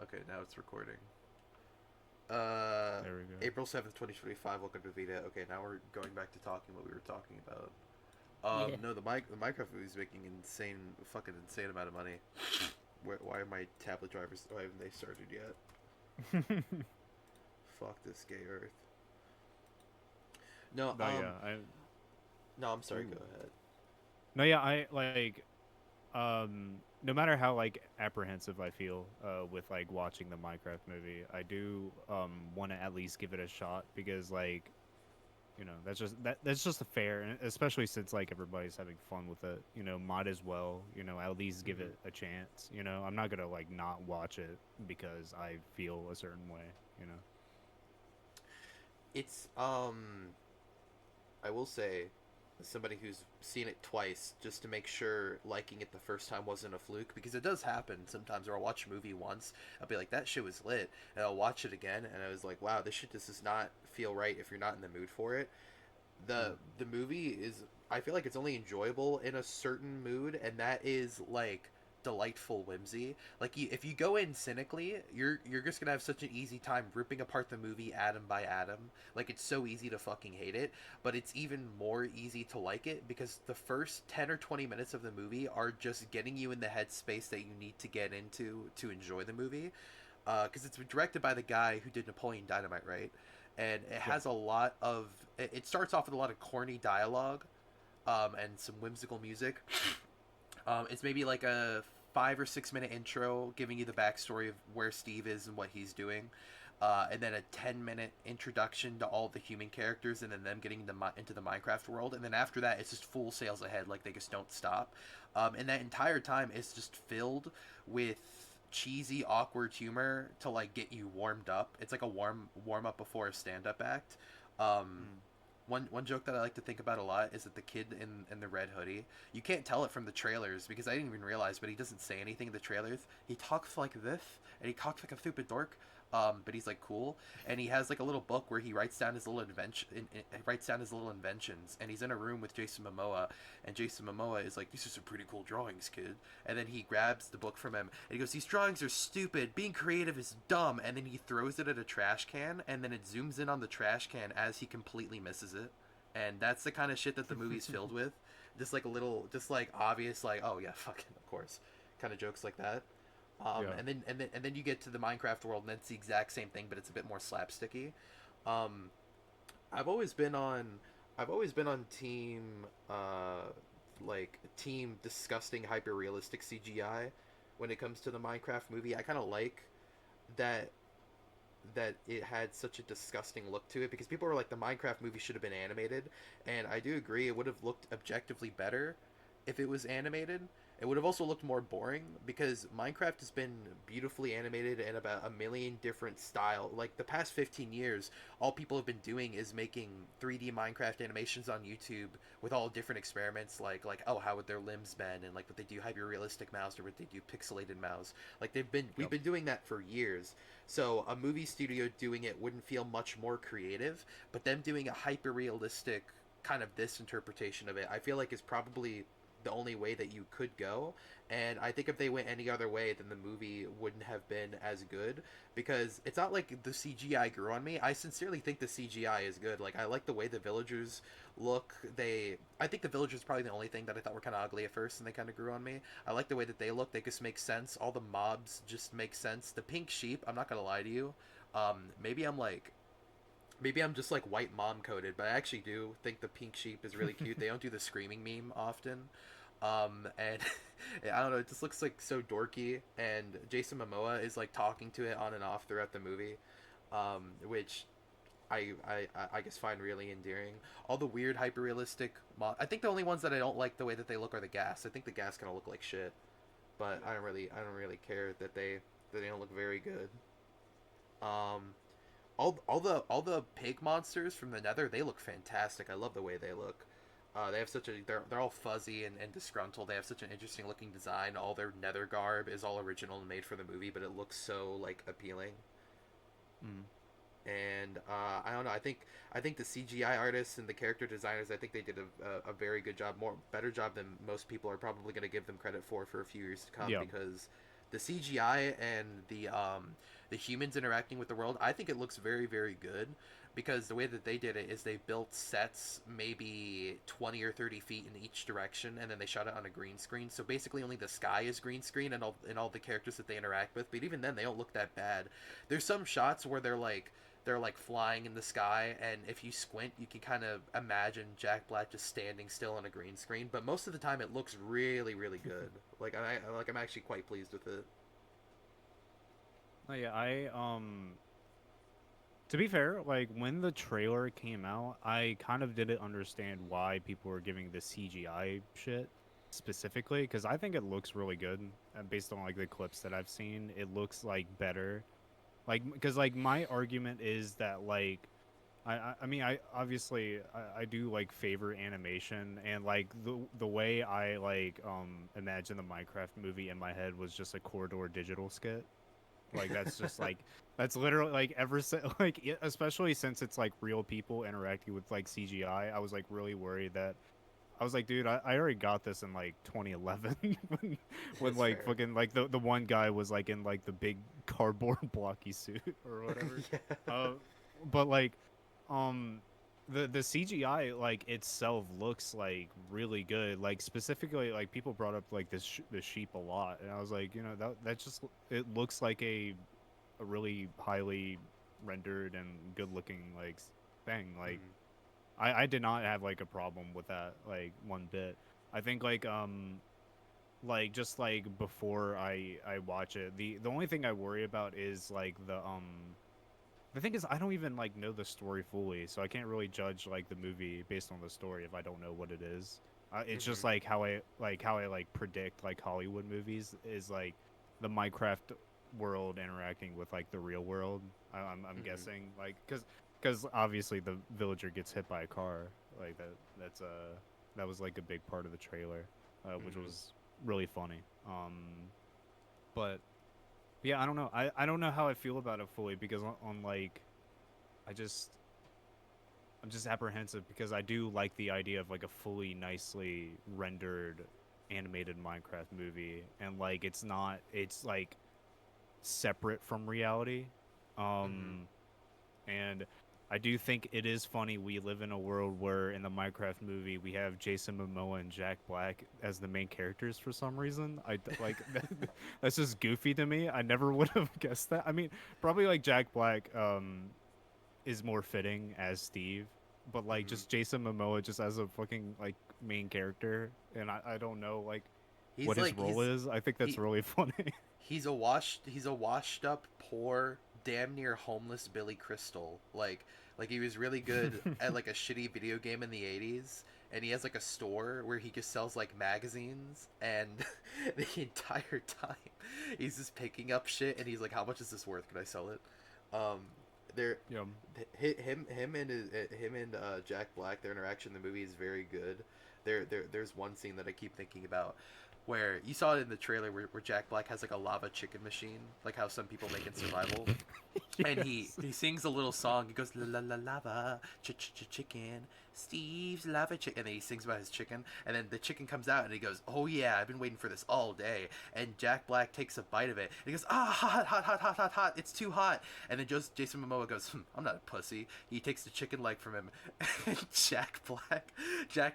Okay, now it's recording. There we go. April 7th, 2025. Welcome to Vita. Okay, now we're going back to talking what we were talking about. Yeah. No, the Minecraft movie is making fucking insane amount of money. Why are my tablet drivers? Why haven't they started yet? Fuck this gay Earth. No, No, yeah, I no. I'm sorry. Go ooh. ahead. No, yeah, I like no matter how like apprehensive I feel with like watching the Minecraft movie, I do want to at least give it a shot because like, that's just a fair, and especially since like everybody's having fun with it, might as well, at least give Hmm. it a chance. I'm not going to like not watch it because I feel a certain way. It's I will say, as somebody who's seen it twice, just to make sure liking it the first time wasn't a fluke, because it does happen sometimes. Where I'll watch a movie once, I'll be like, "That shit was lit," and I'll watch it again, and I was like, "Wow, this shit just does not feel right if you're not in the mood for it." Mm. The movie is, I feel like it's only enjoyable in a certain mood, and that is like delightful whimsy. Like if you go in cynically, you're just gonna have such an easy time ripping apart the movie atom by atom. Like it's so easy to fucking hate it, but it's even more easy to like it because the first 10 or 20 minutes of the movie are just getting you in the headspace that you need to get into to enjoy the movie. Because it's directed by the guy who did Napoleon Dynamite, right? And it Yep. has a lot of. It starts off with a lot of corny dialogue, and some whimsical music. It's maybe like a 5 or 6 minute intro giving you the backstory of where Steve is and what he's doing. And then a 10-minute introduction to all the human characters, and then them getting into the Minecraft world. And then after that, it's just full sails ahead, like they just don't stop. And that entire time is just filled with cheesy, awkward humor to like get you warmed up. It's like a warm up before a stand up act. Um, Mm. one joke that I like to think about a lot is that the kid in the red hoodie, you can't tell it from the trailers because I didn't even realize, but he doesn't say anything in the trailers. He talks like this, and he talks like a stupid dork. But he's like cool, and he has like a little book where he writes down his little writes down his little inventions, and he's in a room with Jason Momoa, and Jason Momoa is like, "These are some pretty cool drawings, kid." And then he grabs the book from him, and he goes, "These drawings are stupid. Being creative is dumb." And then he throws it at a trash can, and then it zooms in on the trash can as he completely misses it. And that's the kind of shit that the movie's filled with. Just like a little, just like obvious, like, oh yeah, fucking, of course, kind of jokes like that. Yeah. And then you get to the Minecraft world, and it's the exact same thing, but it's a bit more slapsticky. Um, I've always been on, I've always been on team disgusting hyper realistic CGI when it comes to the Minecraft movie. I kind of like that that it had such a disgusting look to it because people were like the Minecraft movie should have been animated, and I do agree it would have looked objectively better if it was animated. It would have also looked more boring because Minecraft has been beautifully animated in about a million different style. Like the past 15 years, all people have been doing is making 3D Minecraft animations on YouTube with all different experiments like oh how would their limbs bend and like what they do hyper realistic mouse or what they do pixelated mouse. Like we've Yep. been doing that for years. So a movie studio doing it wouldn't feel much more creative, but them doing a hyper realistic kind of this interpretation of it, I feel like is probably the only way that you could go. And I think if they went any other way, then the movie wouldn't have been as good because it's not like the CGI grew on me. I sincerely think the CGI is good. Like I like the way the villagers look. I think the villagers is probably the only thing that I thought were kind of ugly at first, and they kind of grew on me. I like the way that they look. They just make sense. All the mobs just make sense. The pink sheep. I'm not gonna lie to you. Maybe I'm just like white mom coded, but I actually do think the pink sheep is really cute. They don't do the screaming meme often. And I don't know, it just looks like so dorky. And Jason Momoa is like talking to it on and off throughout the movie, which I guess find really endearing. All the weird hyper realistic I think the only ones that I don't like the way that they look are the gas. I think the gas kind of look like shit, but Yep. I don't really care that they don't look very good. Um, all the pig monsters from the Nether, they look fantastic. I love the way they look. They have such a they're all fuzzy and disgruntled. They have such an interesting looking design. All their Nether garb is all original and made for the movie, but it looks so like appealing. Mm. And I don't know. I think the CGI artists and the character designers, I think they did a very good job, more better job than most people are probably going to give them credit for a few years to come Yeah. because the CGI and the humans interacting with the world, I think it looks very, very good, because the way that they did it is they built sets maybe 20 or 30 feet in each direction, and then they shot it on a green screen. So basically only the sky is green screen, and all the characters that they interact with, but even then they don't look that bad. There's some shots where they're like flying in the sky, and if you squint you can kind of imagine Jack Black just standing still on a green screen, but most of the time it looks really, really good. I'm actually quite pleased with it. Oh yeah, to be fair, like when the trailer came out, I kind of didn't understand why people were giving the CGI shit specifically, because I think it looks really good based on like the clips that I've seen. It looks like better, like because like my argument is that like I mean I obviously I do like favor animation, and like the way I like imagine the Minecraft movie in my head was just a corridor digital skit. Like that's just like that's literally like like especially since it's like real people interacting with like CGI. I was like really worried that I was like, dude, I already got this in like 2011 when It's like fair. fucking like the one guy was like in like the big cardboard blocky suit or whatever. Yeah. Uh, but like um the CGI like itself looks like really good. Like specifically, like people brought up like the sheep a lot, and I was like, you know, that just it looks like a really highly rendered and good looking like thing. Like Mhm. I did not have like a problem with that like one bit. I think like just like before I watch it, the only thing I worry about is like the thing is I don't even like know the story fully, so I can't really judge like the movie based on the story if I don't know what it is. It's just Mhm. like how I like predict like Hollywood movies is like the Minecraft world interacting with like the real world. I'm Mhm. guessing like because obviously the villager gets hit by a car like that was like a big part of the trailer, which Mhm. was really funny. But yeah, I don't know. I don't know how I feel about it fully because on like I just I'm just apprehensive because I do like the idea of like a fully nicely rendered animated Minecraft movie, and like it's like separate from reality. Mhm. Um and I do think it is funny we live in a world where in the Minecraft movie we have Jason Momoa and Jack Black as the main characters for some reason. Like that's just goofy to me. I never would have guessed that. I mean, probably like Jack Black is more fitting as Steve, but like Mhm. just Jason Momoa just as a fucking like main character, and I don't know like what He's his like role is. I think that's he really funny. he's a washed up, poor, damn near homeless Billy Crystal. Like he was really good at like a shitty video game in the 80s, and he has like a store where he just sells like magazines, and the entire time he's just picking up shit, and he's like, how much is this worth? Can I sell it? Um there Yeah. him and Jack Black, their interaction in the movie is very good. There's one scene that I keep thinking about where you saw it in the trailer where Jack Black has like a lava chicken machine, like how some people make in survival, and Yes. he sings a little song. He goes la la la lava chicken, Steve's lava chicken, and then he sings about his chicken, and then the chicken comes out, and he goes, "Oh yeah, I've been waiting for this all day." And Jack Black takes a bite of it, and he goes, "Ah, hot, hot, hot, hot, hot, hot! It's too hot." And then just Jason Momoa goes, "I'm not a pussy." He takes the chicken leg from him, and Jack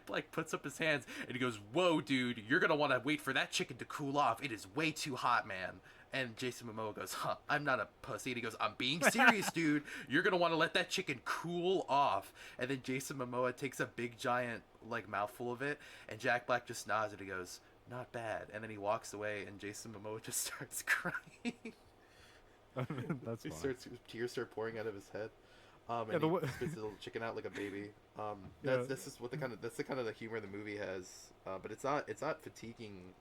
Black puts up his hands, and he goes, "Whoa, dude, you're gonna want to wait for that chicken to cool off. It is way too hot, man." And Jason Momoa goes, "Huh, I'm not a pussy." And he goes, "I'm being serious, dude. You're gonna want to let that chicken cool off." And then Jason Momoa takes a big giant like mouthful of it, and Jack Black just nods and he goes, "Not bad." And then he walks away, and Jason Momoa just starts crying. That's He funny. starts Tears start pouring out of his head. Yeah, And he spits his little chicken out like a baby. yeah. That's this is what that's the kind of the humor the movie has. But it's not fatiguing.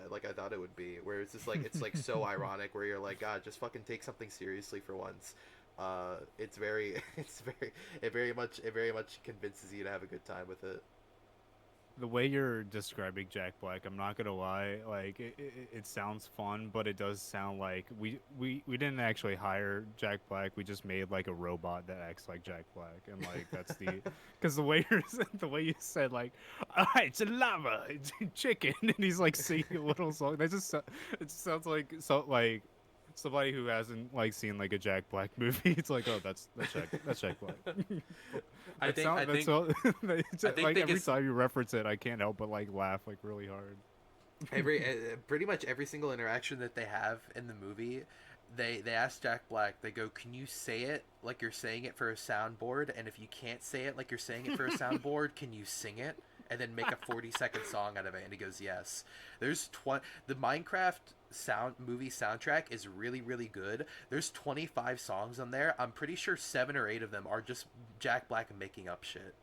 Like I thought it would be. Where it's like so ironic. Where you're like, God, just fucking take something seriously for once. It's very it very much convinces you to have a good time with it. the way you're describing Jack Black, I'm not gonna lie, like it sounds fun, but it does sound like we didn't actually hire Jack Black. We just made like a robot that acts like Jack Black, and like that's the because the way you're the way you said like, it's a lava, it's a chicken, and he's like singing a little song. That just it just sounds like so like somebody who hasn't like seen like a Jack Black movie. It's like, oh, that's Jack Black. I think I That's think all. I think Like they every get time you reference it, I can't help but like laugh like really hard. pretty much every single interaction that they have in the movie. They ask Jack Black. They go, "Can you say it like you're saying it for a soundboard? And if you can't say it like you're saying it for a soundboard, can you sing it?" And then make a 40-second song out of it. And he goes, yes. The Minecraft movie soundtrack is really, really good. There's 25 songs on there. I'm pretty sure 7 or 8 of them are just Jack Black making up shit.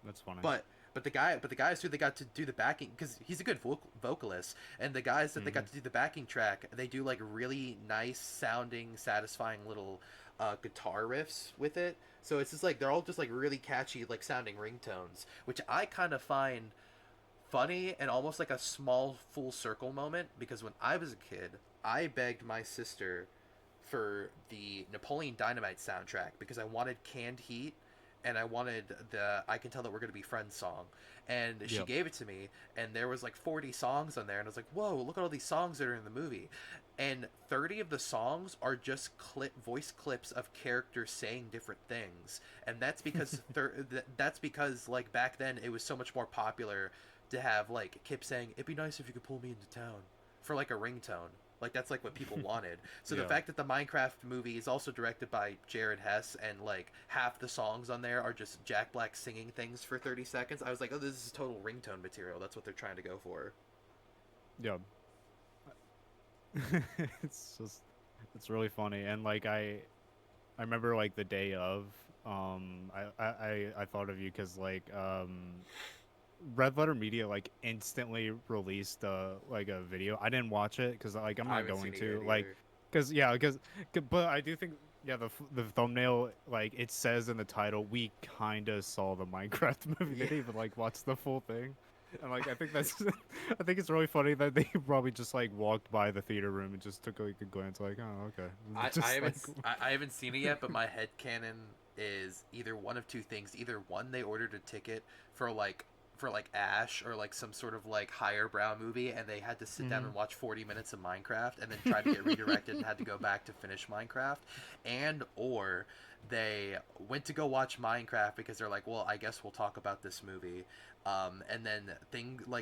That's funny. But the guys who they got to do the backing, because he's a good vocalist, and the guys that they got Hmm. to do the backing track, they do like really nice sounding, satisfying little guitar riffs with it. So it's just like they're all just like really catchy, like sounding ringtones, which I kind of find funny and almost like a small full circle moment, because when I was a kid, I begged my sister for the Napoleon Dynamite soundtrack because I wanted Canned Heat and I wanted the I Can Tell That We're Gonna Be Friends song. And she Yep. gave it to me, and there was like 40 songs on there, and I was like, whoa, look at all these songs that are in the movie. And 30 of the songs are just voice clips of characters saying different things. And that's because like back then it was so much more popular to have like Kip saying, "It'd be nice if you could pull me into town," for like a ringtone. Like that's like what people wanted. So the Yeah. fact that the Minecraft movie is also directed by Jared Hess, and like half the songs on there are just Jack Black singing things for 30 seconds, I was like, oh, this is total ringtone material. That's what they're trying to go for. Yeah. It's just it's really funny, and like I remember like the day of I thought of you because like Red Letter Media like instantly released like a video. I didn't watch it because like I'm I not haven't going seen it to yet like either. because yeah because but I do think yeah the thumbnail like it says in the title we kind of saw the Minecraft movie. They Yeah, didn't even like watch the full thing. And like I think that's I think it's really funny that they probably just like walked by the theater room and just took like a glance like oh okay just like I haven't seen it yet, but my head canon is either one of two things. Either one, they ordered a ticket for like Ash or like some sort of like higher brow movie, and they had to sit down and Mhm. watch 40 minutes of Minecraft, and then tried to get redirected and had to go back to finish Minecraft, and or they went to go watch Minecraft because they're like, well, I guess we'll talk about this movie. And then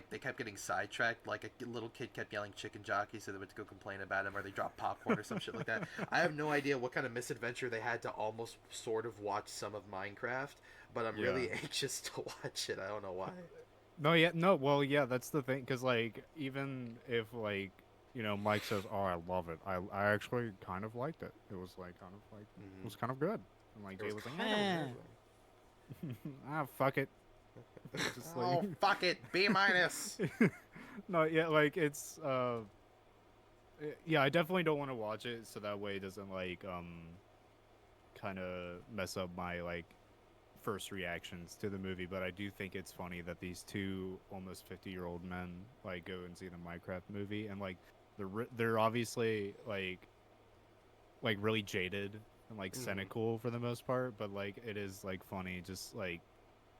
they kept getting sidetracked. Like a little kid kept yelling "chicken jockey," so they went to go complain about him, or they dropped popcorn or some shit like that. I have no idea what kind of misadventure they had to almost sort of watch some of Minecraft, but I'm Yeah. really anxious to watch it. I don't know why. No, yeah, no, well, yeah, that's the thing, because like even if like Mike says, "Oh, I love it," I actually kind of liked it. It was like kind of like it Mm-hmm. was kind of good, and like It Jay was was like, kind of "Eh, amazing. ah, fuck it," just like Oh fuck it, B minus. no, yeah, like it's yeah, I definitely don't want to watch it so that way it doesn't like kind of mess up my like first reactions to the movie, but I do think it's funny that these two almost 50-year-old men like go and see the Minecraft movie and like they're obviously like really jaded and like Mm-hmm. cynical for the most part, but like it is like funny just like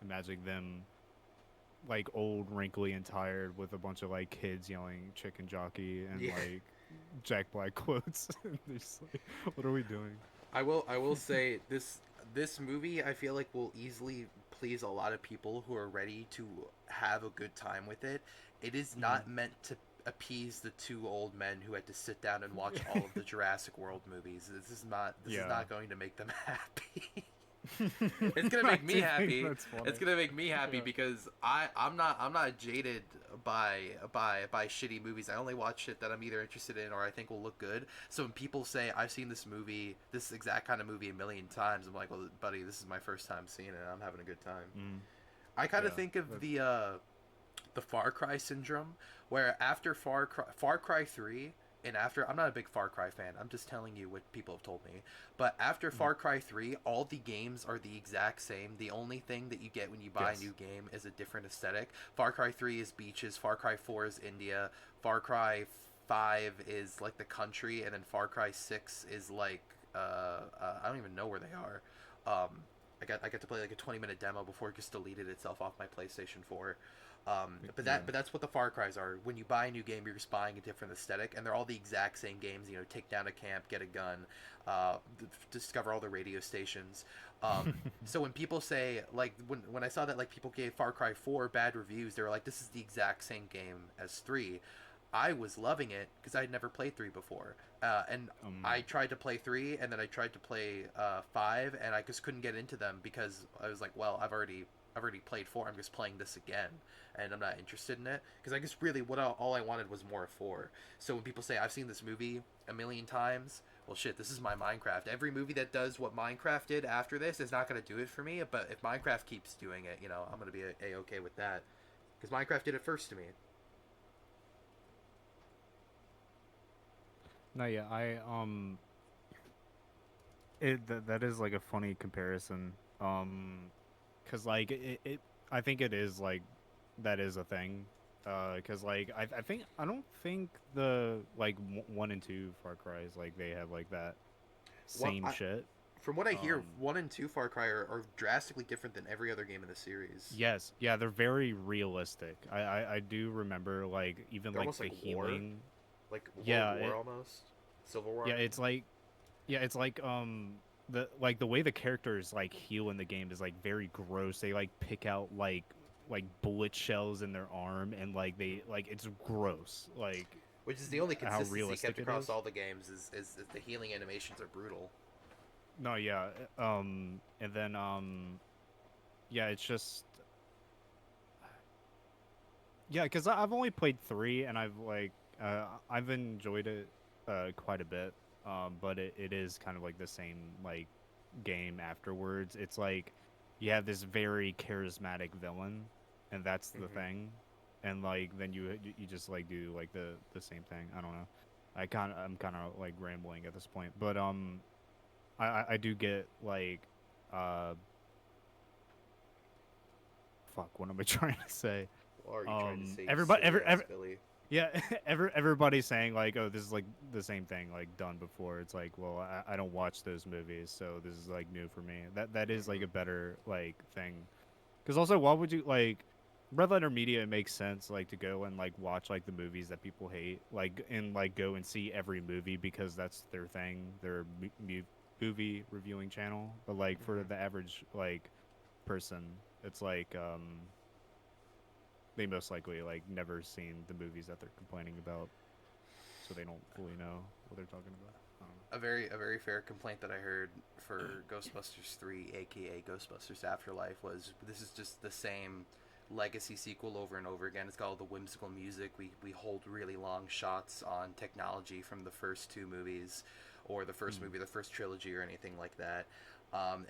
imagining them like old, wrinkly and tired with a bunch of like kids yelling chicken jockey and Yeah. like Jack Black quotes. And they're just like, what are we doing? I will say this movie I feel like will easily please a lot of people who are ready to have a good time with it. It is Mhm. not meant to appease the two old men who had to sit down and watch all of the Jurassic World movies. This is Yeah. not going to make them happy. It's gonna I make me do think happy. that's funny. It's gonna make me happy Yeah. because I'm not jaded by shitty movies. I only watch shit that I'm either interested in or I think will look good. So when people say I've seen this movie, this exact kind of movie a million times, I'm like, well, buddy, this is my first time seeing it. I'm having a good time. Mm, I kind of yeah. think of But the Far Cry syndrome, where after Far Cry 3, and after, I'm not a big Far Cry fan. I'm just telling you what people have told me. But after Mhm. Far Cry 3, all the games are the exact same. The only thing that you get when you buy a Yes. new game is a different aesthetic. Far Cry 3 is beaches, Far Cry 4 is India, Far Cry 5 is like the country, and then Far Cry 6 is like I don't even know where they are. Um, I got to play like a 20-minute demo before it just deleted itself off my PlayStation 4. Yeah. But that's what the Far Cries are. When you buy a new game, you're just buying a different aesthetic, and they're all the exact same games. You know, take down a camp, get a gun, discover all the radio stations. So when people say like when I saw that like people gave Far Cry 4 bad reviews, they were like, this is the exact same game as 3. I was loving it because I had never played 3 before, and I um. tried to play 3, and then I tried to play 5, and I just couldn't get into them because I was like, well, I've already played 4. I'm just playing this again, and I'm not interested in it because I guess really what all I wanted was more of 4. So when people say I've seen this movie a million times, well, shit, this is my Minecraft. Every movie that does what Minecraft did after this is not going to do it for me. But if Minecraft keeps doing it, you know, I'm going to be a okay with that because Minecraft did it first to me. No, yeah, that is like a funny comparison. Cause like I think it is like that is a thing. Cause like I think I don't think the like 1 and 2 Far Cry's like they have like that What same I, shit. from what I hear, Um, 1 and 2 Far Cry are drastically different than every other game in the series. yes, yeah, they're very realistic. I do remember like even They're like almost the war, healing. like World Yeah, War almost, Civil War. yeah, I mean, it's like the way the characters like heal in the game is like very gross. They like pick out like bullet shells in their arm and like they like it's gross. Like which is the only how consistency realistic kept it across is. all the games is the healing animations are brutal. No, yeah. And then yeah, it's just yeah, because I've only played 3 and I've enjoyed it quite a bit. But it is kind of like the same like game afterwards. It's like you have this very charismatic villain, and that's the Hmm. thing. And like then you just like do like the same thing. I don't know. I'm kind of like rambling at this point, but I do get like uh fuck. What am I trying to say? What are you trying to say, you Everybody silly ass Billy? yeah, everybody's saying like, oh, this is like the same thing like done before. It's like, well, I don't watch those movies, so this is like new for me. That is like Hmm. a better like thing. Because also, why would you like Red Letter Media? It makes sense like to go and like watch like the movies that people hate, like and like go and see every movie because that's their thing, their movie reviewing channel. But like for Hmm. the average like person, it's like they most likely like never seen the movies that they're complaining about, so they don't fully know what they're talking about. I don't A very fair complaint that I heard for Ghostbusters 3, aka Ghostbusters Afterlife, was this is just the same legacy sequel over and over again. It's got all the whimsical music. We hold really long shots on technology from the first two movies, or the first know. movie, the first trilogy, or anything like that.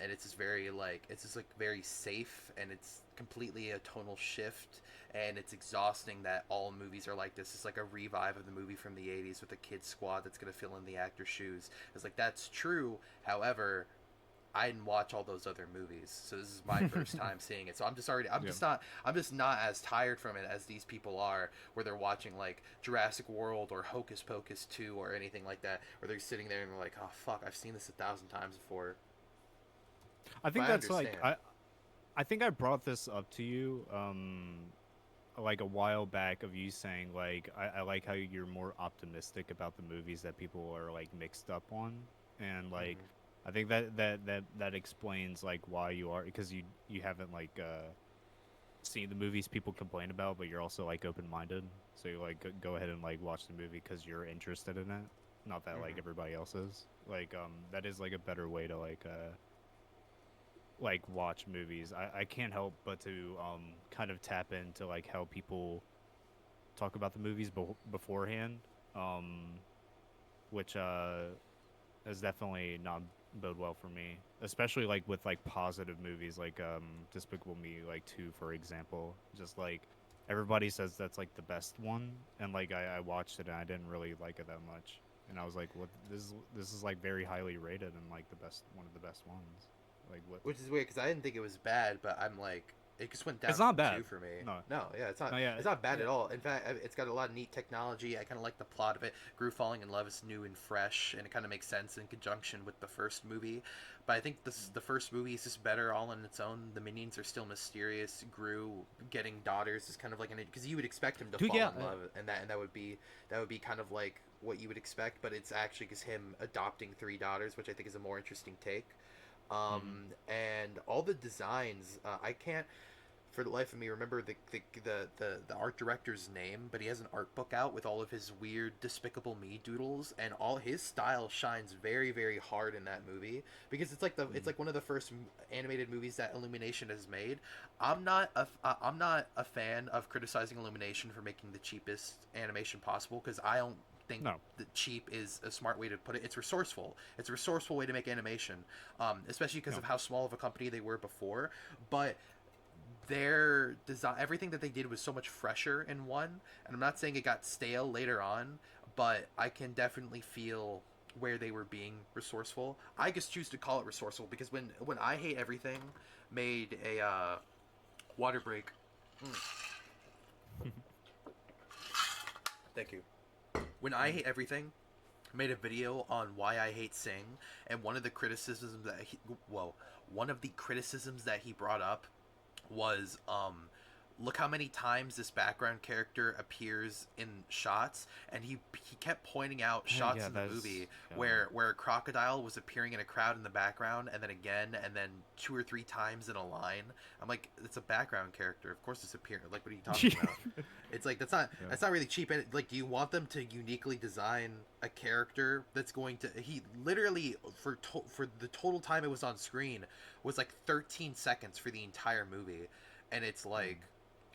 And it's just very like it's just like very safe, and it's completely a tonal shift, and it's exhausting that all movies are like this. It's like a revive of the movie from the 80s with a kid squad that's going to fill in the actor's shoes. It's like that's true. However, I didn't watch all those other movies, so this is my first time seeing it. So Yeah. I'm just not as tired from it as these people are, where they're watching like Jurassic World or Hocus Pocus 2 or anything like that, where they're sitting there and they're like, oh fuck, I've seen this 1,000 times before. I But think I that's like understand. I think I brought this up to you like a while back of you saying like I like how you're more optimistic about the movies that people are like mixed up on, and like Hmm. I think that explains like why you are, because you haven't like seen the movies people complain about, but you're also like open minded, so you like go ahead and like watch the movie because you're interested in it, not that like Hmm. everybody else is. Like that is like a better way to like watch movies. I can't help but to kind of tap into like how people talk about the movies beforehand, um which has definitely not bode well for me, especially like with like positive movies like Despicable Me like 2 for example. Just like everybody says that's like the best one, and like I watched it and I didn't really like it that much, and I was like, what? This is like very highly rated and like the best one of the best ones. Like what? Which is weird because I didn't think it was bad, but I'm like, it just went down It's from not bad. two for me. No, No, yeah, no, yeah, it's not bad yeah. at all. In fact, it's got a lot of neat technology. I kind of like the plot of it. Gru falling in love is new and fresh, and it kind of makes sense in conjunction with the first movie. But I think the first movie is just better all on its own. The minions are still mysterious. Gru getting daughters is kind of like an because you would expect him to Dude, fall yeah, in love, and that would be kind of like what you would expect. But it's actually just him adopting three daughters, which I think is a more interesting take. mhm. And all the designs, I can't for the life of me remember the art director's name, but he has an art book out with all of his weird Despicable Me doodles, and all his style shines very very hard in that movie because it's Mhm. like one of the first animated movies that Illumination has made. I'm not a fan of criticizing Illumination for making the cheapest animation possible because I don't think No, that cheap is a smart way to put it. It's resourceful. It's a resourceful way to make animation, especially because no. of how small of a company they were before. But their design, everything that they did was so much fresher in one. And I'm not saying it got stale later on, but I can definitely feel where they were being resourceful. I just choose to call it resourceful because when I Hate Everything made a water break. Thank you. When I Mhm. Hate Everything made a video on why I hate Sing, and one of the criticisms that he brought up was look how many times this background character appears in shots, and he kept pointing out shots Yeah, in the that's movie yeah. where a crocodile was appearing in a crowd in the background, and then again, and then two or three times in a line. I'm like, it's a background character, of course it's appearing. Like, what are you talking about? It's like Yeah. that's not really cheap. Like, do you want them to uniquely design a character that's going to? He literally for the total time it was on screen was like 13 seconds for the entire movie, and it's like Mhm.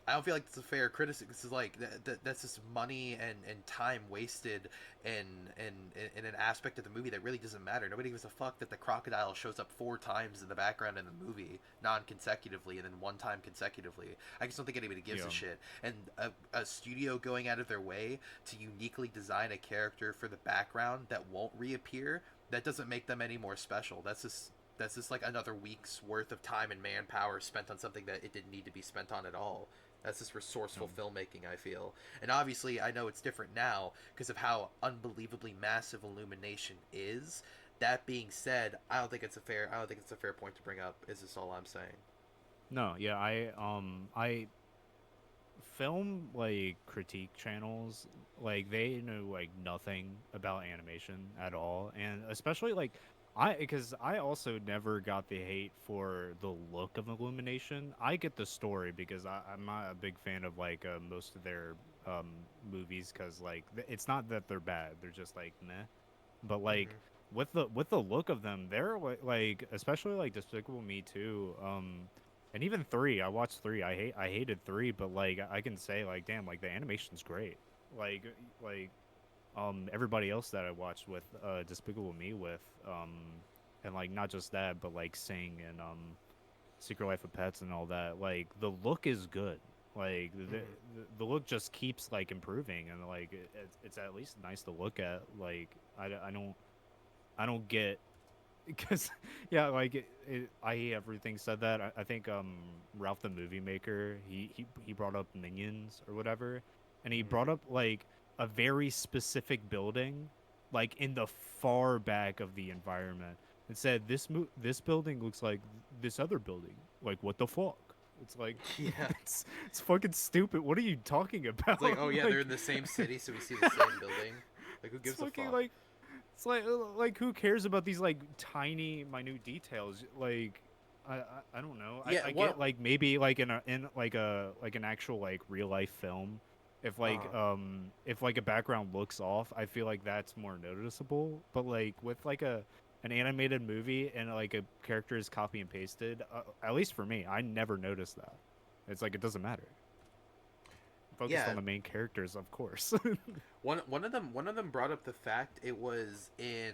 I don't feel like it's a fair criticism. This is like that's just money and time wasted in, in an aspect of the movie that really doesn't matter. Nobody gives a fuck that the crocodile shows up four times in the background in the movie, non-consecutively, and then one time consecutively. I just don't think anybody gives Yeah. a shit. And a studio going out of their way to uniquely design a character for the background that won't reappear, that doesn't make them any more special. That's just like another week's worth of time and manpower spent on something that it didn't need to be spent on at all. That's just resourceful Um, filmmaking, I feel. And obviously, I know it's different now because of how unbelievably massive Illumination is. That being said, I don't think it's a fair point to bring up. Is this all I'm saying? no, yeah, I film like critique channels, like they know like nothing about animation at all, and especially like I because I also never got the hate for the look of Illumination. I get the story because I'm not a big fan of like most of their um movies because like it's not that they're bad, they're just like meh. But like Mm-hmm. with the look of them, they're like especially like Despicable Me too. And even three, I watched three. I hated three, but like I can say like damn, like the animation's great. Like like everybody else that I watched with Despicable Me with and like not just that, but like Sing and Secret Life of Pets and all that. Like the look is good. Like Mm-hmm. the look just keeps like improving and like it's at least nice to look at. Like I don't get because yeah, like I hate everything said that. I think Ralph the Movie Maker he brought up Minions or whatever, and he brought up like a very specific building, like in the far back of the environment, and said this building looks like this other building. Like what the fuck? It's like Yeah. it's fucking stupid. What are you talking It's like, about? oh yeah, they're in Like the same city, so we see the same building. Like, who it's gives a fucking fuck? like it's like who cares about these like tiny minute details? Like I don't know. Yeah. I What? get like maybe like in like a like an actual like real life film, if like a background looks off, I feel like that's more noticeable. But like with like a an animated movie and like a character is copy and pasted, at least for me, I never noticed that. It's like it doesn't matter. Focused Yeah. on the main characters, of course. One of them brought up the fact it was in,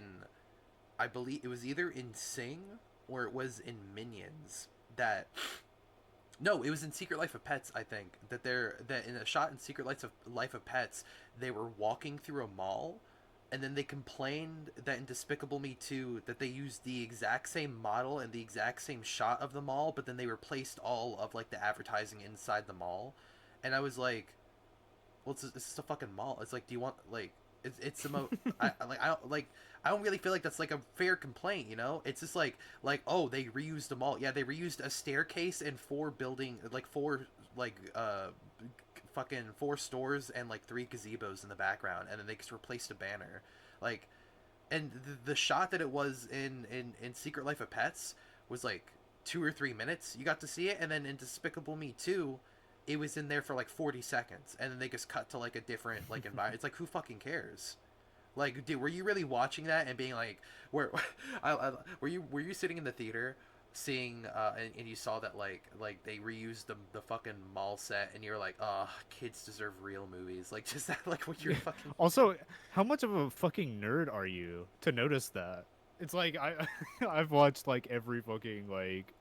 I believe it was either in Sing or it was in Minions that No, it was in Secret Life of Pets. I think that in a shot in Secret Life of Pets, they were walking through a mall, and then they complained that in Despicable Me 2 that they used the exact same model and the exact same shot of the mall, but then they replaced all of like the advertising inside the mall, and I was like, well, it's just a fucking mall. It's like, do you want like it's the mo I don't like I don't really feel like that's like a fair complaint, you know? It's just oh, they reused the mall. Yeah, they reused a staircase and four like fucking four stores and like three gazebos in the background, and then they just replaced a banner. Like, and the shot that it was in Secret Life of Pets was like 2 or 3 minutes. You got to see it, and then in Despicable Me 2, it was in there for like 40 seconds, and then they just cut to like a different like environment. It's like, who fucking cares? Like, dude, were you really watching that and being like, where, were you sitting in the theater, seeing and you saw that like they reused the fucking mall set, and you're like, oh, kids deserve real movies. Like, just that, like when you're fucking. Also, how much of a fucking nerd are you to notice that? It's like I've watched like every fucking like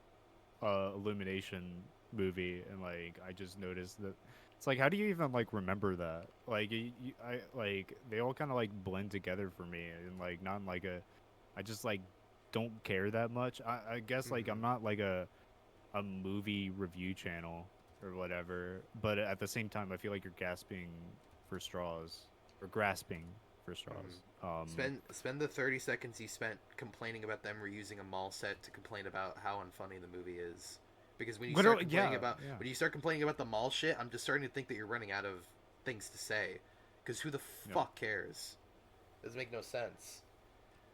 Illumination movie, and like I just noticed that it's like, how do you even like remember that? Like I like they all kind of like blend together for me, and like not in like a, I just like don't care that much. I guess like Mhm. I'm not like a movie review channel or whatever, but at the same time I feel like you're gasping for straws, or grasping for Mhm. straws. Spend the 30 seconds you spent complaining about them reusing a mall set to complain about how unfunny the movie is. Because Literally, yeah, yeah. when you start complaining about the mall shit, I'm just starting to think that you're running out of things to say. Because who the No. fuck cares? Doesn't make no sense.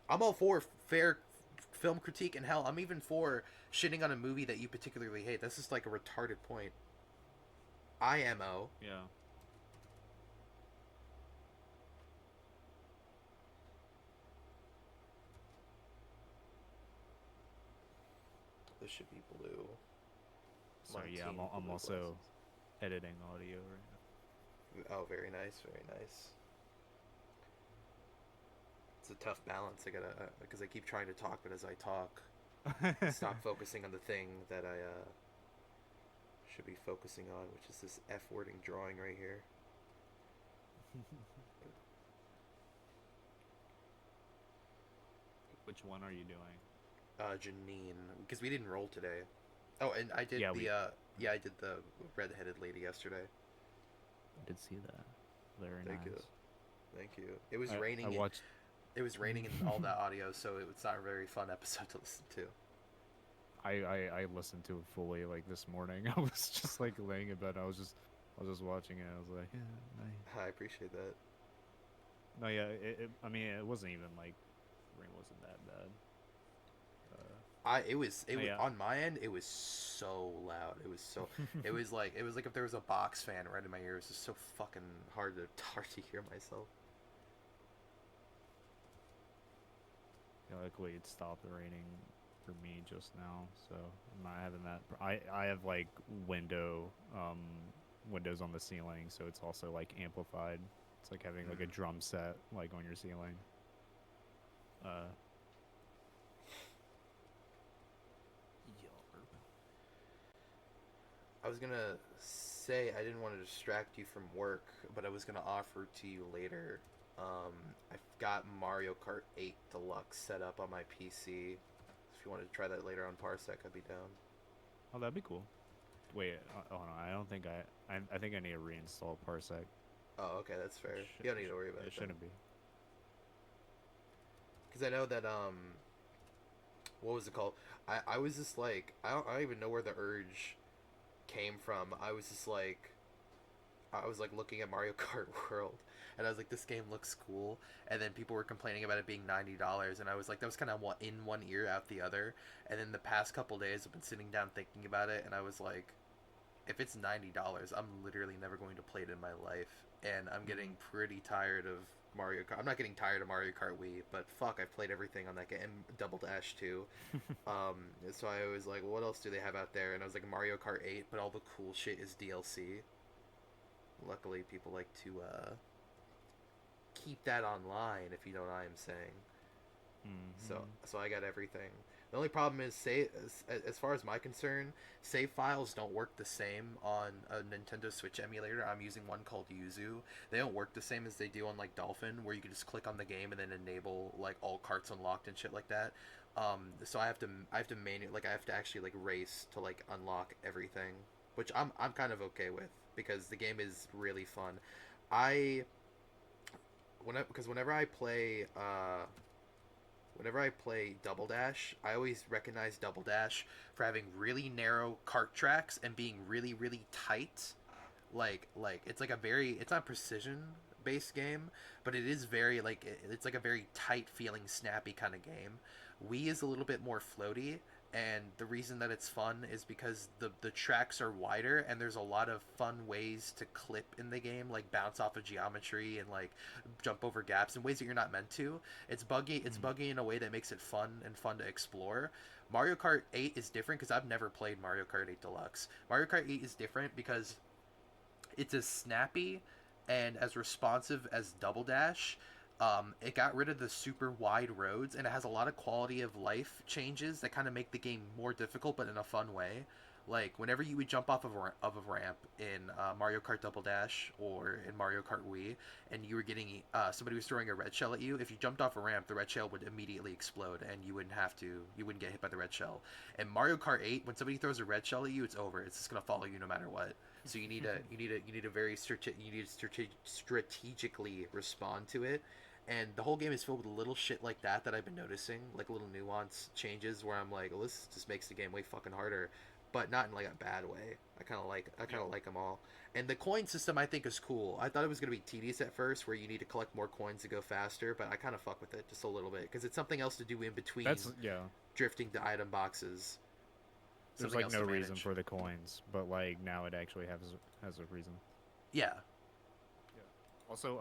I'm all for fair film critique, and hell, I'm even for shitting on a movie that you particularly hate. That's just like a retarded point. IMO. Yeah. This should be blue. So yeah, Montine I'm blue also glasses. editing audio right Oh, very nice, very nice. It's a tough balance. I gotta because I keep trying to talk, but as I talk, now. stop focusing on the thing that I should be focusing on, which is this F wording drawing right here. Which one are you doing? Janine, because we didn't roll today. Oh, and I did Yeah, the we. yeah, I did the redheaded lady yesterday. I did see that. Very Thank you, nice. thank you. It was I raining. watched. It was raining in all that audio, so it was not a very fun episode to listen to. I listened to it fully like this morning. I was just like laying in bed. I was just watching it. I was like, yeah, nice. I appreciate that. No, yeah. I mean, it wasn't even like rain wasn't that bad. It No, was yeah. on my end. It was so loud. It was like if there was a box fan right in my ear. It was just so fucking hard to hear myself. Yeah, luckily it stopped raining for me just now, so I'm not having that. I have like windows on the ceiling, so it's also like amplified. It's like having like a Mm. drum set like on your ceiling. Uh, Yarp. I was gonna say I didn't want to distract you from work, but I was gonna offer to you later. Um, I've got Mario Kart 8 Deluxe set up on my PC. If you wanted to try that later on Parsec, I'd be down. Oh, that'd be cool. Wait, hold on. I don't think I think I need to reinstall Parsec. Oh, okay, that's fair. You don't need to worry about It it then. shouldn't be. Because I know that what was it called? I was just like I don't even know where the urge came from. I was like looking at Mario Kart World, and I was like, this game looks cool. And then people were complaining about it being $90, and I was like, that was kind of in one ear out the other. And then the past couple days, I've been sitting down thinking about it, and I was like, if it's $90, I'm literally never going to play it in my life. And I'm Mm-hmm. getting pretty tired of Mario Kart. I'm not getting tired of Mario Kart Wii, but fuck, I've played everything on that game. Double Dash 2. So I was like, well, what else do they have out there? And I was like, Mario Kart 8, but all the cool shit is DLC. Luckily, people like to keep that online, if you know what I am saying. Mm-hmm. So I got everything. The only problem is, as far as my concern, save files don't work the same on a Nintendo Switch emulator. I'm using one called Yuzu. They don't work the same as they do on like Dolphin, where you can just click on the game and then enable like all carts unlocked and shit like that. So I have to actually like race to like unlock everything, which I'm kind of okay with because the game is really fun. I because whenever I play Double Dash, I always recognize Double Dash for having really narrow cart tracks and being really really tight. It's like a very, it's not precision based game, but it is very like it's like a very tight feeling snappy kind of game. Wii is a little bit more floaty, and the reason that it's fun is because the tracks are wider and there's a lot of fun ways to clip in the game, like bounce off of geometry and like jump over gaps in ways that you're not meant to. It's Mm. buggy in a way that makes it fun to explore. Mario Kart 8 is different because I've never played Mario Kart 8 Deluxe. Mario Kart 8 is different because it's as snappy and as responsive as Double Dash. It got rid of the super wide roads, and it has a lot of quality of life changes that kind of make the game more difficult, but in a fun way. Like whenever you would jump off of a ramp in Mario Kart Double Dash or in Mario Kart Wii, and you were getting somebody was throwing a red shell at you, if you jumped off a ramp, the red shell would immediately explode, and you wouldn't get hit by the red shell. In Mario Kart 8, when somebody throws a red shell at you, it's over. It's just gonna follow you no matter what. So you need a very you need to strategically respond to it, and the whole game is filled with little shit like that I've been noticing, like little nuance changes where I'm like, well, this just makes the game way fucking harder, but not in like a bad way. I Yeah. kind of like them all, and the coin system I think is cool. I thought it was gonna be tedious at first, where you need to collect more coins to go faster, but I kind of fuck with it just a little bit because it's something else to do in between That's yeah. drifting to item boxes, There's something like else no to reason manage. for the coins, but like now it actually has a reason. Yeah. Yeah. Also,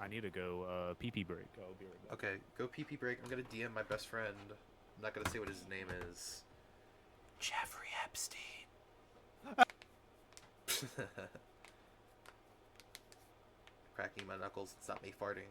I need to go pee pee break. I'll be right back. Okay, go pee pee break. I'm gonna DM my best friend. I'm not gonna say what his name is. Jeffrey Epstein. Cracking my knuckles. It's not me farting.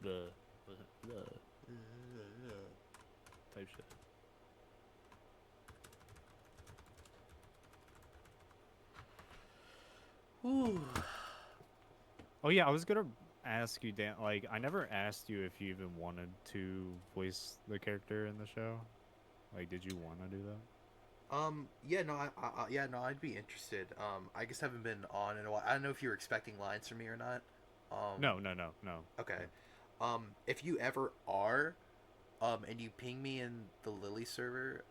The the type shit. Ooh. Oh yeah, I was gonna ask you, Dan. Like, I never asked you if you even wanted to voice the character in the show. Like, did you want to do that? Yeah, no, yeah, no, I'd be interested. I just haven't been on in a while. I don't know if you were expecting lines from me or not. Um, No, no, no, no, okay. no. If you ever are, and you ping me in the Lily server,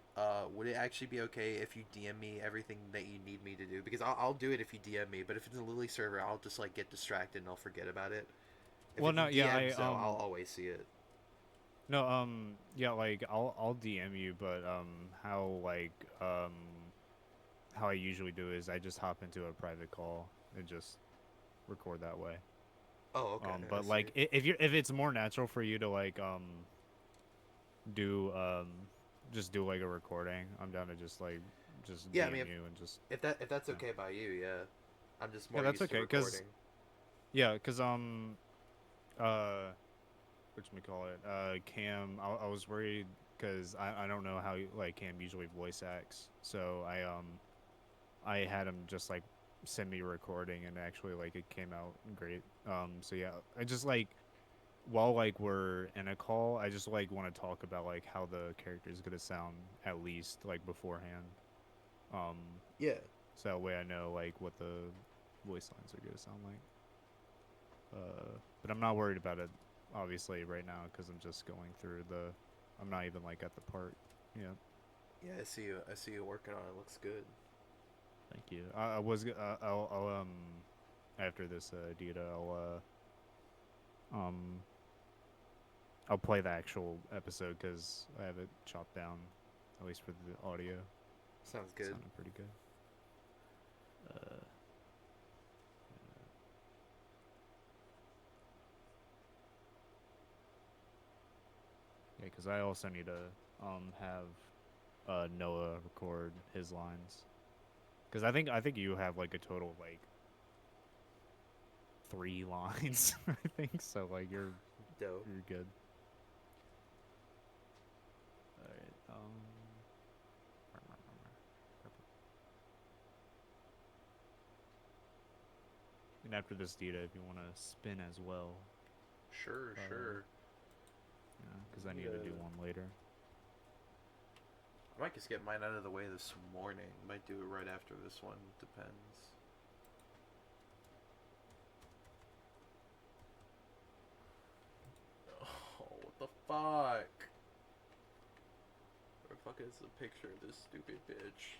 would it actually be okay if you DM me everything that you need me to do? Because I'll do it if you DM me, but if it's a Lily server, I'll just like get distracted and I'll forget about it. If Well, it's no, in yeah, I DMs though, I'll always see it. no, yeah, like I'll DM you, but how I usually do is I just hop into a private call and just record that way. Oh, okay, I But see. like if it's more natural for you to like do just do like a recording, I'm down to just Yeah, I mean, DM you and just if that's yeah. okay by you, yeah. I'm just Yeah, more that's used to okay, recording. cause yeah, cause uh whatchamacallit, Cam, I was worried because I don't know how like Cam usually voice acts, so I had him just like send me a recording, and actually like it came out great. So yeah, I just like while like we're in a call, I just like want to talk about like how the character is gonna sound at least like beforehand. Um, Yeah. so that way I know like what the voice lines are gonna sound like. But I'm not worried about it, obviously, right now because I'm just going through the. I'm not even like at the part. Yeah. Yeah, I see you. I see you working on it. Looks good. Thank you. I was. I'll after this Deda, um I'll play the actual episode because I have it chopped down, at least for the audio. Sounds It good. sounded pretty good. Uh, yeah, because I also need to have Noah record his lines. Because I think you have like a total of like 3 lines. I think so. Like Dope. you're good. All right. And after this data, if you want to spin as well, Sure, sure. because I Need need to do a- one later. I might just get mine out of the way this morning. Might do it right after this one. Depends. Oh, what the fuck? Where the fuck is the picture of this stupid bitch?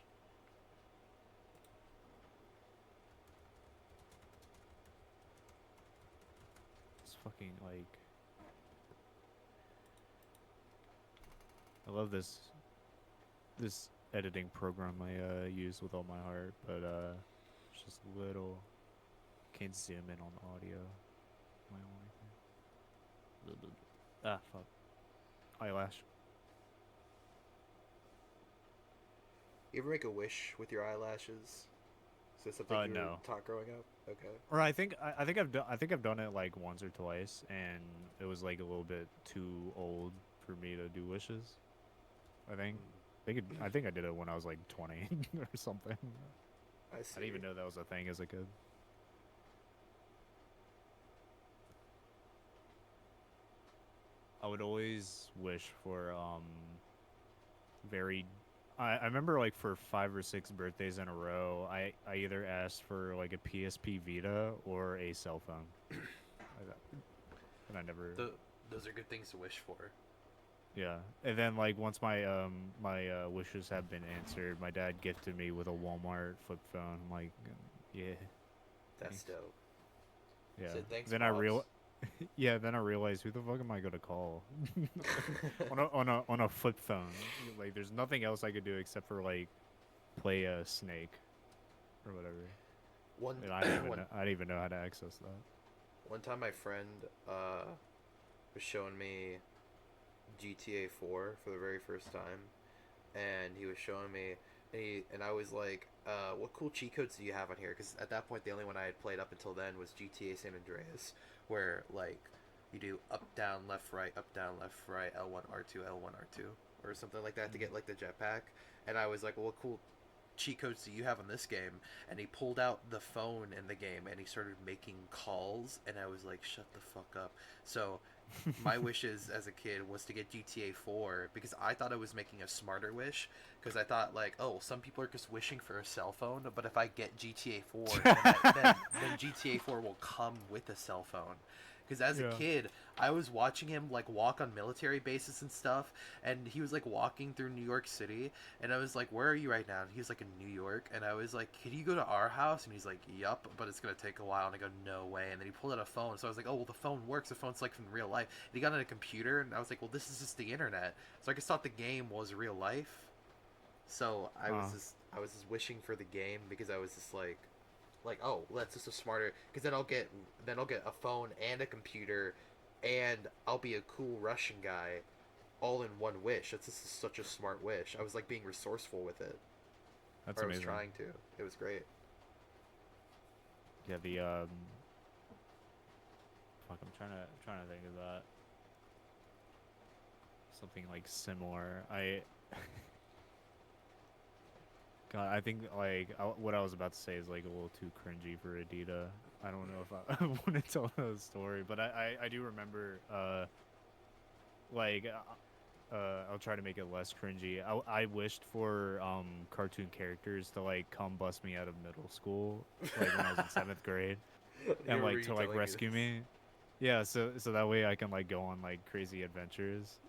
It's fucking like I love this editing program I use with all my heart, but it's just a little can't zoom in on the audio. My only thing. Ah, fuck. Eyelash. You ever make a wish with your eyelashes? Is this something you were No. taught growing up? Okay. Or I think I've done it like once or twice, and it was like a little bit too old for me to do wishes. I think. I think I did it when I was like 20 or something. I I didn't see. even know that was a thing as a kid. I would always wish for very I remember like for 5 or 6 birthdays in a row, I either asked for like a PSP Vita or a cell phone. And I never The, those are good things to wish for. yeah. And then like once my wishes have been answered, my dad gifted me with a Walmart flip phone. I'm like, yeah, That's thanks. dope. Yeah. Said thanks, Then I pops. real yeah, then I realized who the fuck am I gonna call? On a flip phone. Like there's nothing else I could do except for like play a Snake or whatever. one And one I didn't even know how to access that. one time, my friend was showing me GTA 4 for the very first time, and he was showing me, and I was like, "What cool cheat codes do you have on here?" Because at that point, the only one I had played up until then was GTA San Andreas, where like you do up down left right up down left right L1 R2 L1 R2 or something like that to get like the jetpack. And I was like, "Well, what cool cheat codes do you have on this game?" And he pulled out the phone in the game and he started making calls, and I was like, "Shut the fuck up." So my wishes as a kid was to get GTA 4 because I thought I was making a smarter wish, because I thought like, oh, some people are just wishing for a cell phone, but if I get GTA 4, then GTA 4 will come with a cell phone. Because as a Yeah. kid, I was watching him like walk on military bases and stuff, and he was like walking through New York City, and I was like, "Where are you right now?" And he was like, "In New York," and I was like, "Can you go to our house?" And he's like, "Yup, but it's gonna take a while." And I go, "No way." And then he pulled out a phone, so I was like, "Oh well, the phone works. The phone's like from real life." And he got on a computer, and I was like, "Well, this is just the internet." So I just thought the game was real life. So Uh, I was just wishing for the game because I was just like, oh, that's just a smarter, because then I'll get a phone and a computer, and I'll be a cool Russian guy all in one wish. That's just such a smart wish. I was like being resourceful with it, that's or I was amazing. trying to. It was great. Yeah, the fuck, I'm trying to think of that. something like similar. God, I think like what I was about to say is like a little too cringy for Adida. I don't know if I, I want to tell the story, but I do remember like I'll try to make it less cringy. I wished for cartoon characters to like come bust me out of middle school, like when I was in seventh grade, I and remember like you to like telling me rescue this. me. Yeah, so that way I can like go on like crazy adventures.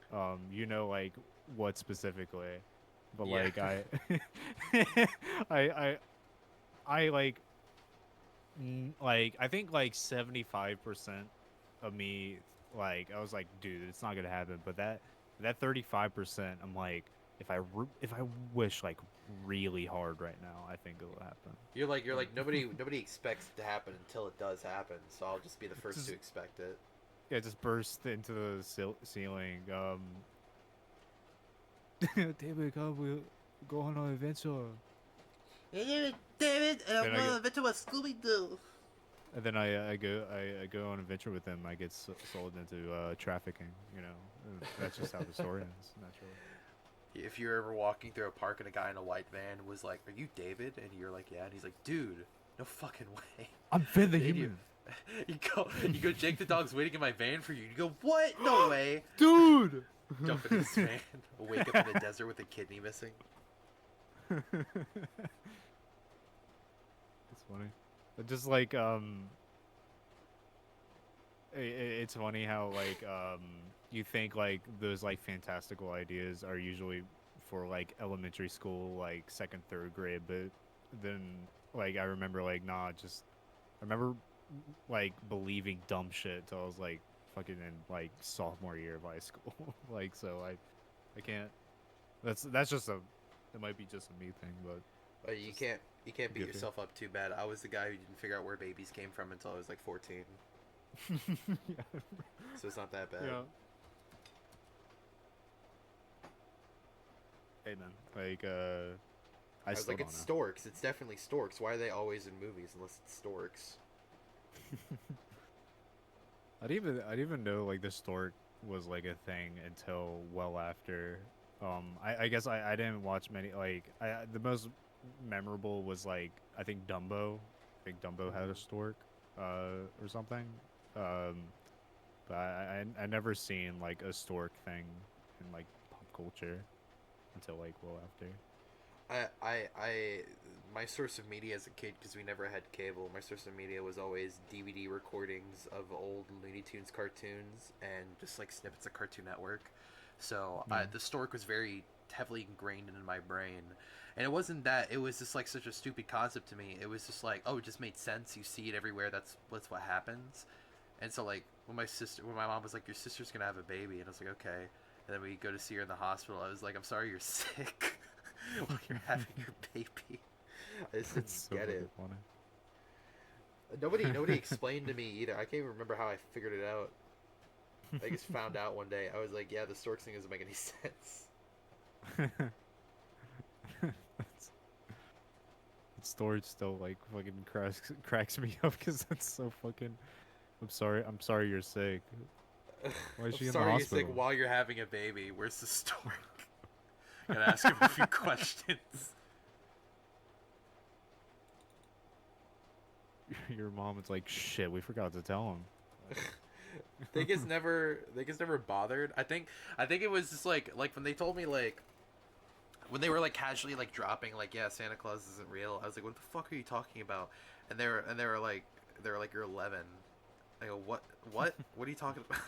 You know like what specifically, but Yeah. like I I I like I think like 75% of me like I was like, dude, it's not gonna happen. But that 35%, I'm like, if I wish like really hard right now, I think it'll happen. You're And like nobody expects it to happen until it does happen. So I'll just be the first to just expect it. yeah, just burst into the ceiling. David, come, we go on an adventure. Hey, David, I'm Then I going to get adventure with Scooby Doo. and then I go on an adventure with him. I get sold into trafficking. You know, and that's just how the story ends naturally. If you're ever walking through a park and a guy in a white van was like, "Are you David?" and you're like, "Yeah," and he's like, "Dude, no fucking way." I'm Finn the And you Human. you go, Jake the dog's waiting in my van for you. You go, "What? No way!" Dude. Jump in his van, wake up in the desert with a kidney missing. It's funny. Just like it's funny how like you think like those like fantastical ideas are usually for like elementary school, like second, third grade, but then like I remember like nah, just I remember like believing dumb shit till I was like fucking in like sophomore year of high school. Like so I can't. That's just a. It might be just a me thing, but But just you can't beat goofy. yourself up too bad. I was the guy who didn't figure out where babies came from until I was like 14, Yeah. so it's not that bad. Yeah. Hey man, like I I was still like, don't it's know. storks. It's definitely storks. Why are they always in movies unless it's storks? I didn't even know like the stork was like a thing until well after. I guess I didn't watch many like the most memorable was like I think Dumbo. I think Dumbo had a Mm-hmm. stork, or something. Um, but I never seen like a stork thing in like pop culture until like well after. I my source of media as a kid, because we never had cable, my source of media was always DVD recordings of old Looney Tunes cartoons and just like snippets of Cartoon Network. So Yeah. the stork was very heavily ingrained in my brain, and it wasn't that it was just like such a stupid concept to me. It was just like, oh, it just made sense. You see it everywhere. That's what happens. And so like when my mom was like, your sister's gonna have a baby, and I was like, okay. And then we go to see her in the hospital. I was like, I'm sorry, you're sick. While you're having your baby. I just It's didn't so get fucking it. Nobody funny. explained to me either. I can't even remember how I figured it out. I just found out one day. I was like, yeah, the stork thing doesn't make any sense. That's, that story still like fucking cracks me up because that's so fucking. I'm sorry you're sick. Why is I'm she in the sorry you're sick hospital? while you're having a baby. Where's the stork? Gotta ask him a few questions. Your mom is like, shit, we forgot to tell him. They just never bothered. I think it was just like when they told me like when they were like casually like dropping like, yeah, Santa Claus isn't real. I was like, what the fuck are you talking about? They were like, you're 11. I go, what are you talking about?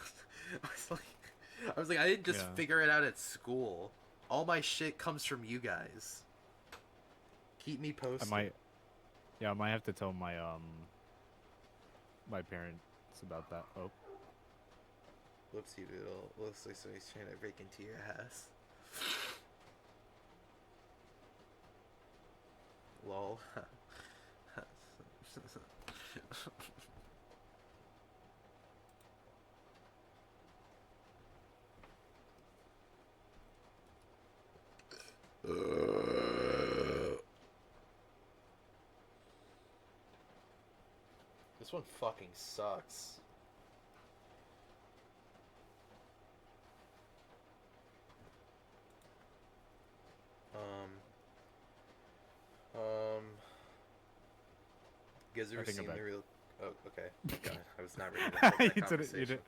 I was like, I didn't just Yeah, figure it out at school. All my shit comes from you guys. Keep me I posted. might. Yeah, I might have to tell my parents about that. Oh, Whoopsie doodle. Looks like somebody's trying to break into your house. Lol. This one fucking sucks. You guys I ever think I'm seen back. the real? Oh, okay. God, I was not ready to have you that didn't. You conversation. didn't.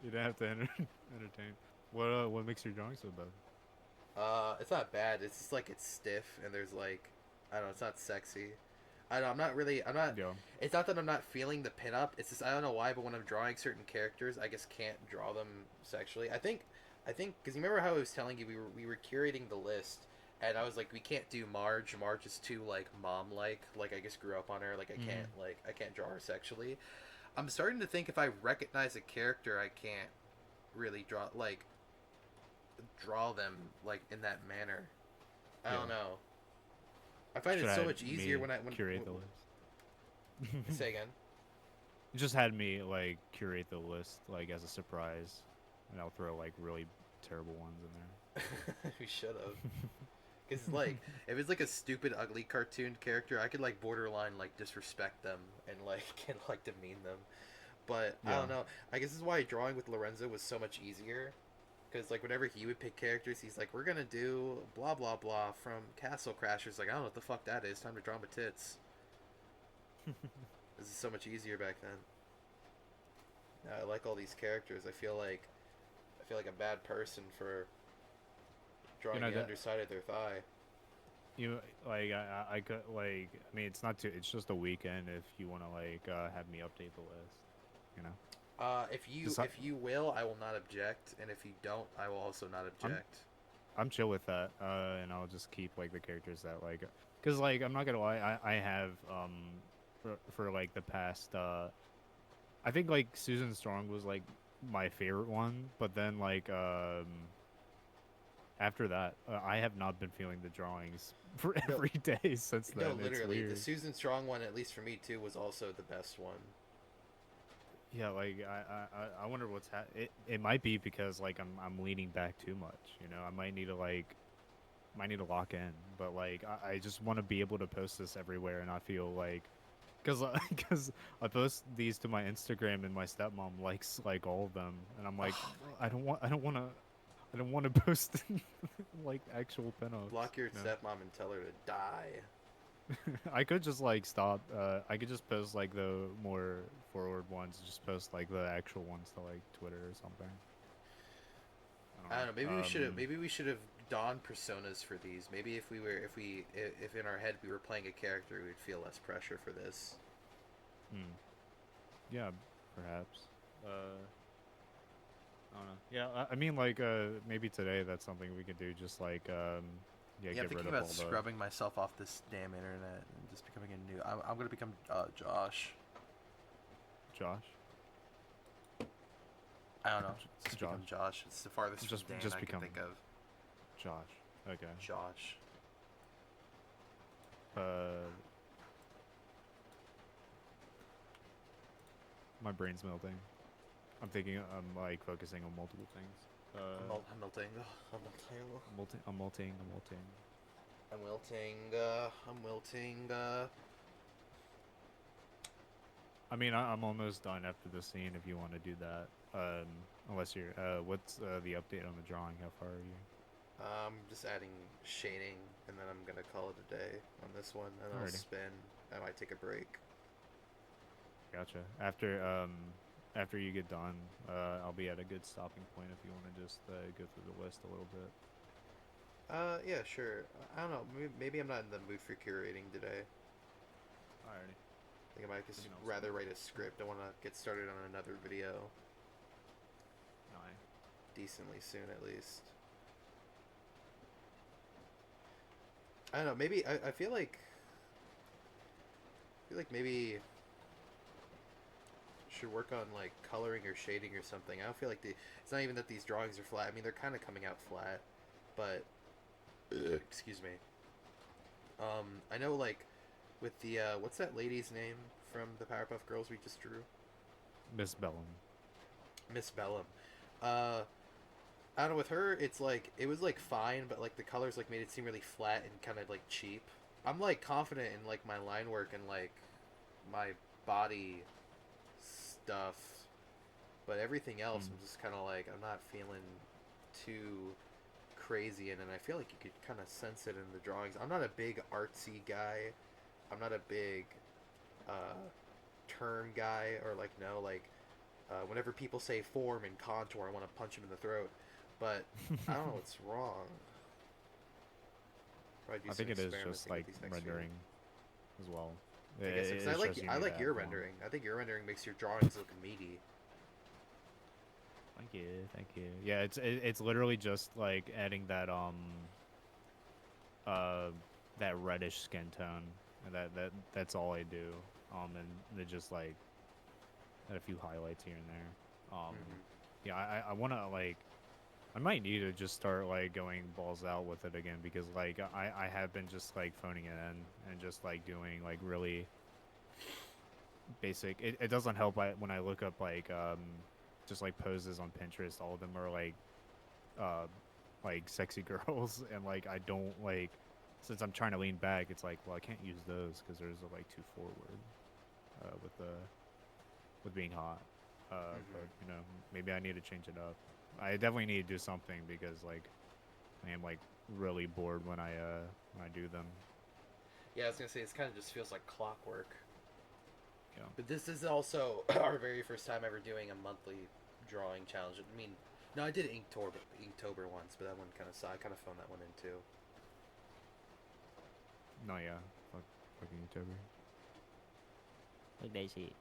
You didn't have to entertain. What makes your drawing so bad? It's not bad. It's just like it's stiff and there's like, I don't know. It's not sexy. I don't know. I'm not really. I'm not. Yeah. It's not that I'm not feeling the pinup. It's just I don't know why, but when I'm drawing certain characters, I just can't draw them sexually. I think because you remember how I was telling you we were curating the list, and I was like, we can't do Marge. Marge is too like mom like. Like I just grew up on her. Like Mm-hmm. I can't draw her sexually. I'm starting to think if I recognize a character, I can't really draw them like in that manner. I Yeah. don't know. I find Should it have so had much easier me when curate the list. say again. Just had me like curate the list like as a surprise, and I'll throw like really terrible ones in We should have. Because like, if it's like a stupid, ugly cartoon character, I could like borderline like disrespect them and like and like demean them. But I there. don't know. I guess this is why drawing with Lorenzo was so much easier. Because like whenever he would pick characters, he's like, "We're gonna do blah blah blah from Castle Crashers." Like I don't know what the fuck that is. Time to draw my tits. Yeah. This is so much easier back then. I like all these characters. I feel like a bad person for you drawing know the that underside of their thigh. you like I could like I mean it's not too it's just a weekend if you want to like have me update the list, you know. Just If you will, I will not object, and if you don't, I will also not I'm object. I'm chill with that, and I'll just keep like the characters that like, cause like I'm not gonna lie, I have for like the past I think like Susan Strong was like my favorite one, but then like after that I have not been feeling the drawings for No, every day since no, then. It's literally, the weird. Susan Strong one, at least for me too, was also the best one. Yeah, like I wonder what's it might be because like I'm leaning back too much, you know. I might need to lock in, but like I just want to be able to post this everywhere and not feel like because because I post these to my Instagram and my stepmom likes like all of them, and I'm like, Oh my I god! I don't want to post like actual pinups. Block your You stepmom and tell her to die. know, I could just like stop. I could just post like the more forward ones, just post like the actual ones to like Twitter or something. I I don't know. don't know. Maybe we should have donned personas for these. Maybe if in our head we were playing a character, we'd feel less pressure for this. Hmm. Yeah, perhaps. I don't know. Yeah, I mean, like, maybe today that's something we could do. Just like, yeah, Yeah, I'm get rid thinking of about all the scrubbing myself off this damn internet and just becoming a new. I'm gonna become Josh. Josh. I don't know. Just become Josh. Josh. It's the farthest from Dan Just I can become think of. Josh. Okay. Josh. Uh, my brain's melting. I'm thinking. I'm like focusing on multiple things. I'm melting. I'm melting. I'm multing. I'm multing. I'm multing. I'm wilting. I'm wilting. I mean, I'm almost done after the scene. If you want to do that, unless you're. What's the update on the drawing? How far are you? I'm just adding shading, and then I'm gonna call it a day on this one, and I'll Alrighty. spin. I might take a break. Gotcha. After you get done, I'll be at a good stopping point if you want to just go through the list a little bit. Yeah, sure. I don't know. Maybe I'm not in the mood for curating today. Alrighty. I think I might We just can also rather write a script. I want to get started on another video Aye. decently soon, at least. I don't know. Maybe I feel like maybe should work on like coloring or shading or something. I don't feel like it's not even that these drawings are flat. I mean, they're kind of coming out flat, but excuse me. I know like with the what's that lady's name from the Powerpuff Girls we just drew? Miss Bellum. Miss Bellum. Uh, I don't know. With her, it's like it was like fine, but like the colors like made it seem really flat and kind of like cheap. I'm like confident in like my line work and like my body stuff, but everything else, Mm. I'm just kind of like I'm not feeling too crazy in, and I feel like you could kind of sense it in the drawings. I'm not a big artsy guy. I'm not a big term guy, or like no, like whenever people say form and contour, I want to punch him in the throat. But I don't know what's wrong. Probably do I some think it is just experimenting with like these next few. rendering as well. I guess because It's just you I need like to have your one. rendering. I think your rendering makes your drawings look meaty. Thank you, thank you. Yeah, it's literally just like adding uh that reddish skin tone, and that's all I do. And then just like add a few highlights here and there. Hmm. Yeah, I wanna like I might need to just start like going balls out with it again because like I have been just like phoning it in and just like doing like really basic. It doesn't help when I look up just like poses on Pinterest. All of them are uh like sexy girls, and like I don't like since I'm trying to lean back. It's like, well, I can't use those because those are like too forward with being hot. But Hmm. you know, maybe I need to change it up. I definitely need to do something because like I am like really bored when I do them. Yeah, I was gonna say this kind of just feels like clockwork. Yeah. But this is also our very first time ever doing a monthly drawing challenge. I mean, no, I did Inktober once, but that one kind of saw. I kind of phoned that one in too. No, yeah. Fucking Toby. Look that shit.